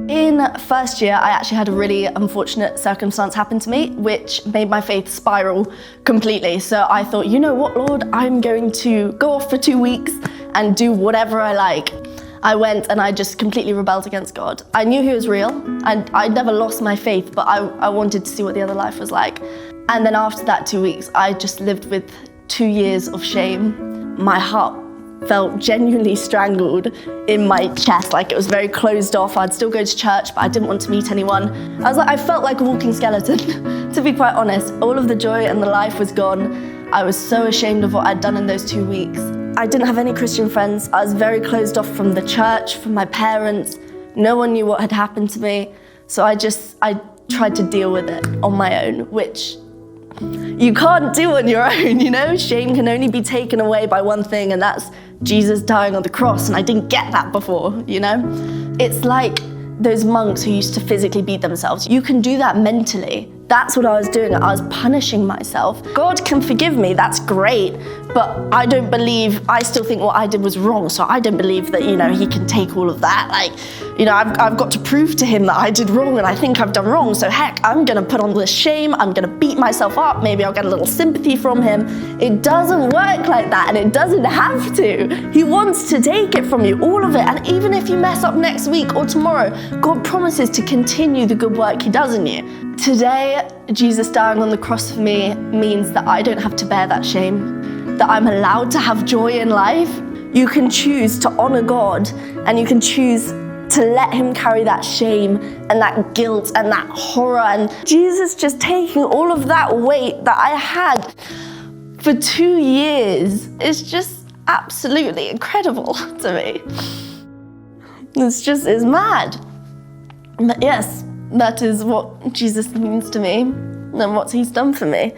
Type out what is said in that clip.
In first year, I actually had a really unfortunate circumstance happen to me, which made my faith spiral completely. So I thought, you know what, Lord, I'm going to go off for 2 weeks and do whatever I like. I went and I just completely rebelled against God. I knew he was real, and I never lost my faith, but I wanted to see what the other life was like. And then after that 2 weeks, I just lived with 2 years of shame. My heart felt genuinely strangled in my chest, like it was very closed off. I'd still go to church, but I didn't want to meet anyone. I felt like a walking skeleton, to be quite honest. All of the joy and the life was gone. I was so ashamed of what I'd done in those 2 weeks. I didn't have any Christian friends. I was very closed off from the church, from my parents. No one knew what had happened to me. So I tried to deal with it on my own, which you can't do on your own, you know? Shame can only be taken away by one thing, and that's Jesus dying on the cross, and I didn't get that before, you know? It's like those monks who used to physically beat themselves. You can do that mentally. That's what I was doing. I was punishing myself. God can forgive me, that's great, but I still think what I did was wrong, so I don't believe that, you know, he can take all of that. Like, you know, I've got to prove to him that I did wrong and I think I've done wrong, so heck, I'm gonna put on this shame, I'm gonna beat myself up, maybe I'll get a little sympathy from him. It doesn't work like that, and it doesn't have to. He wants to take it from you, all of it, and even if you mess up next week or tomorrow, God promises to continue the good work he does in you. Today, Jesus dying on the cross for me means that I don't have to bear that shame, that I'm allowed to have joy in life. You can choose to honor God, and you can choose to let him carry that shame and that guilt and that horror, and Jesus just taking all of that weight that I had for 2 years is just absolutely incredible to me. It's mad. But yes, that is what Jesus means to me and what he's done for me.